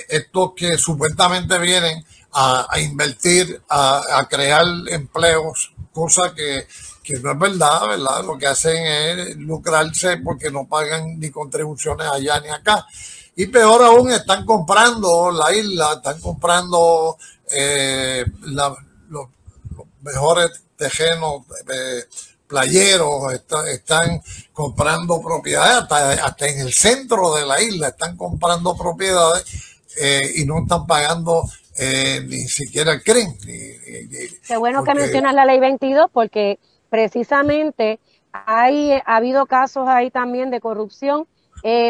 Estos que supuestamente vienen a invertir, a crear empleos, cosa que no es verdad, ¿verdad? Lo que hacen es lucrarse porque no pagan ni contribuciones allá ni acá. Y peor aún, están comprando la isla, están comprando los mejores terrenos playeros, están comprando propiedades, hasta en el centro de la isla están comprando propiedades y no están pagando ni siquiera el CRIM. Qué bueno que mencionas la ley 22 porque precisamente ha habido casos ahí también de corrupción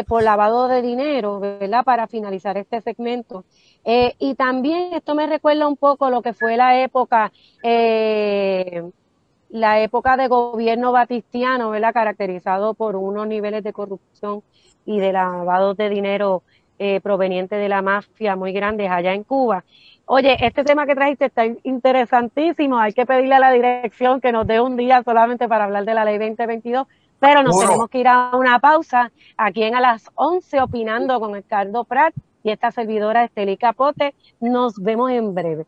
por lavado de dinero, ¿verdad? Para finalizar este segmento. Y también esto me recuerda un poco lo que fue la época de gobierno batistiano, ¿verdad? Caracterizado por unos niveles de corrupción y de lavado de dinero proveniente de la mafia muy grandes allá en Cuba. Oye, este tema que trajiste está interesantísimo. Hay que pedirle a la dirección que nos dé un día solamente para hablar de la ley 2022, pero nos tenemos que ir a una pausa aquí en A las 11 opinando con Ricardo Prat y esta servidora Esteli Capote. Nos vemos en breve.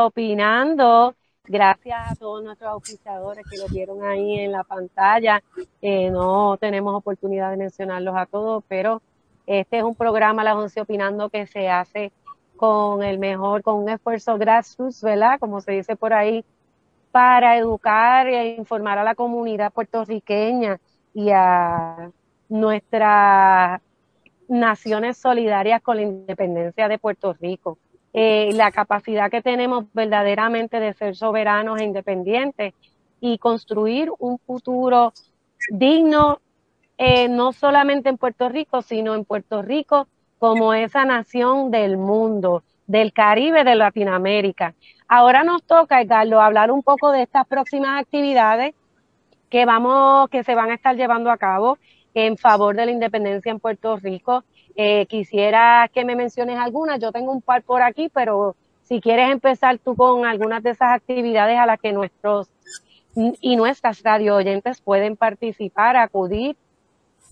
Opinando, gracias a todos nuestros auspiciadores que los vieron ahí en la pantalla. No tenemos oportunidad de mencionarlos a todos, pero este es un programa, Las 11 Opinando, que se hace con un esfuerzo grassroots, ¿verdad? Como se dice por ahí, para educar e informar a la comunidad puertorriqueña y a nuestras naciones solidarias con la independencia de Puerto Rico. La capacidad que tenemos verdaderamente de ser soberanos e independientes y construir un futuro digno, no solamente en Puerto Rico, sino en Puerto Rico como esa nación del mundo, del Caribe, de Latinoamérica. Ahora nos toca, Edgardo, hablar un poco de estas próximas actividades que se van a estar llevando a cabo en favor de la independencia en Puerto Rico. Quisiera que me menciones algunas, yo tengo un par por aquí, pero si quieres empezar tú con algunas de esas actividades a las que nuestros y nuestras radio oyentes pueden participar, acudir,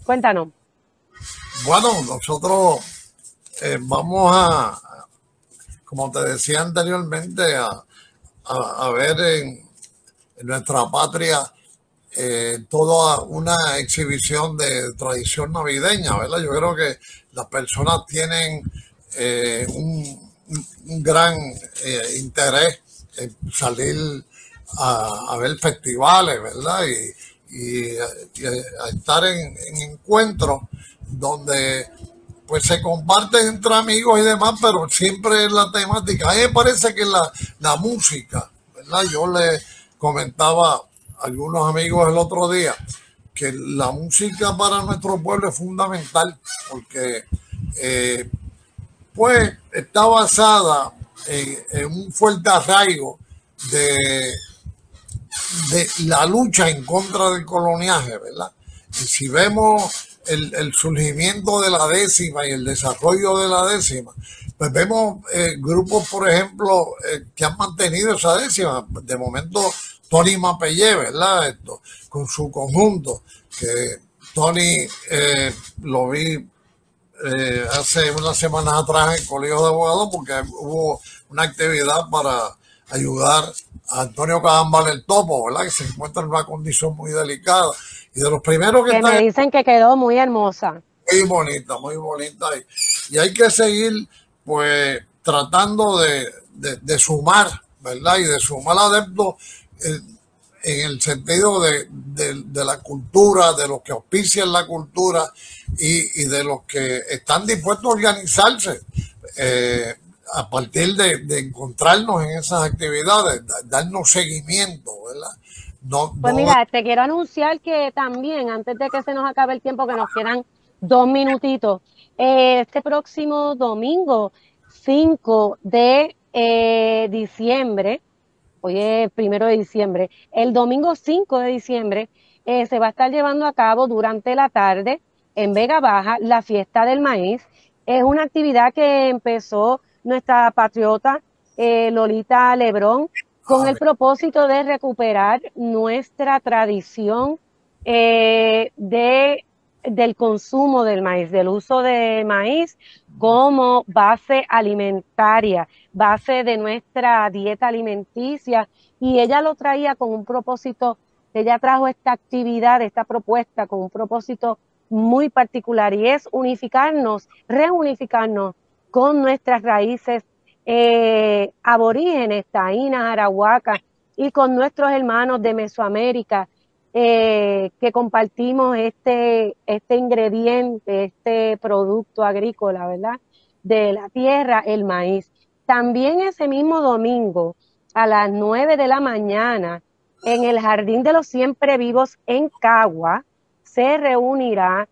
cuéntanos. Bueno, nosotros vamos a, como te decía anteriormente, a ver en nuestra patria toda una exhibición de tradición navideña, ¿verdad? Yo creo que las personas tienen un gran interés en salir a ver festivales, ¿verdad? Y a estar en encuentros donde pues se comparten entre amigos y demás, pero siempre es la temática. A mí me parece que la música, ¿verdad? Yo le comentaba a algunos amigos el otro día que la música para nuestro pueblo es fundamental porque pues está basada en un fuerte arraigo de la lucha en contra del coloniaje, ¿verdad? Y si vemos el surgimiento de la décima y el desarrollo de la décima, pues vemos grupos, por ejemplo, que han mantenido esa décima. De momento, Tony Mapellé, ¿verdad? Esto, con su conjunto, que Tony lo vi hace unas semanas atrás en el Colegio de Abogados porque hubo una actividad para ayudar a Antonio Cadambal el Topo, ¿verdad? Que se encuentra en una condición muy delicada. Y de los primeros que me dicen que quedó muy hermosa. Muy bonita, muy bonita. Y hay que seguir, pues, tratando de sumar, ¿verdad? Y de sumar adeptos en el sentido de la cultura, de los que auspician la cultura y de los que están dispuestos a organizarse a partir de encontrarnos en esas actividades, darnos seguimiento, ¿verdad? Pues mira, te quiero anunciar que también, antes de que se nos acabe el tiempo, que nos quedan 2 minutitos, este próximo domingo 5 de diciembre, hoy es 1 de diciembre, el domingo 5 de diciembre se va a estar llevando a cabo durante la tarde en Vega Baja la fiesta del maíz. Es una actividad que empezó nuestra patriota Lolita Lebrón con el propósito de recuperar nuestra tradición del consumo del maíz, del uso de maíz como base alimentaria, base de nuestra dieta alimenticia, y ella lo traía con un propósito, ella trajo esta actividad, esta propuesta con un propósito muy particular, y es unificarnos, reunificarnos con nuestras raíces aborígenes, taínas, arahuacas, y con nuestros hermanos de Mesoamérica, que compartimos este ingrediente, este producto agrícola, ¿verdad? De la tierra, el maíz. También ese mismo domingo, a las 9 de la mañana, en el Jardín de los Siempre Vivos en Cagua, se reunirá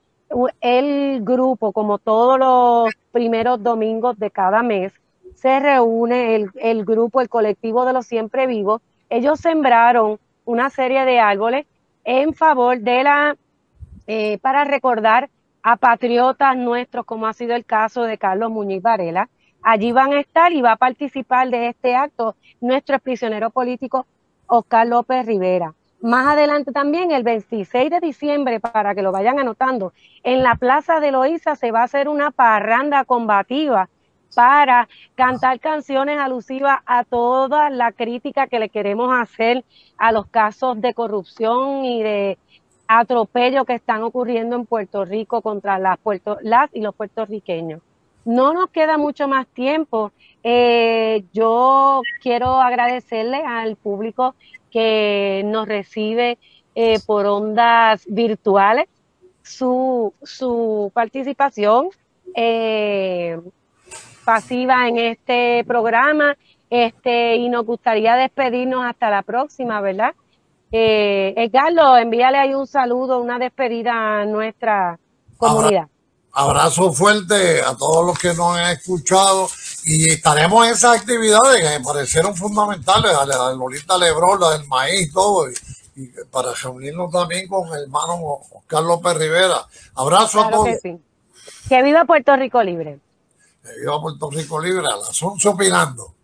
el grupo, como todos los primeros domingos de cada mes, se reúne el grupo, el colectivo de los Siempre Vivos. Ellos sembraron una serie de árboles en favor de para recordar a patriotas nuestros, como ha sido el caso de Carlos Muñiz Varela. Allí van a estar y va a participar de este acto nuestro prisionero político Oscar López Rivera. Más adelante también, el 26 de diciembre, para que lo vayan anotando, en la Plaza de Loíza se va a hacer una parranda combativa para cantar canciones alusivas a toda la crítica que le queremos hacer a los casos de corrupción y de atropello que están ocurriendo en Puerto Rico contra las y los puertorriqueños. No nos queda mucho más tiempo. Yo quiero agradecerle al público que nos recibe por ondas virtuales su participación pasiva en este programa, y nos gustaría despedirnos hasta la próxima, ¿verdad? Edgardo, envíale ahí un saludo, una despedida a nuestra comunidad. Abrazo fuerte a todos los que nos han escuchado, y estaremos en esas actividades que me parecieron fundamentales, a la Lolita Lebrón, la del maíz, todo, y para reunirnos también con el hermano Oscar López Rivera. Abrazo a todos. Que sí. Que viva Puerto Rico libre. Que viva Puerto Rico libre, a las 11 opinando.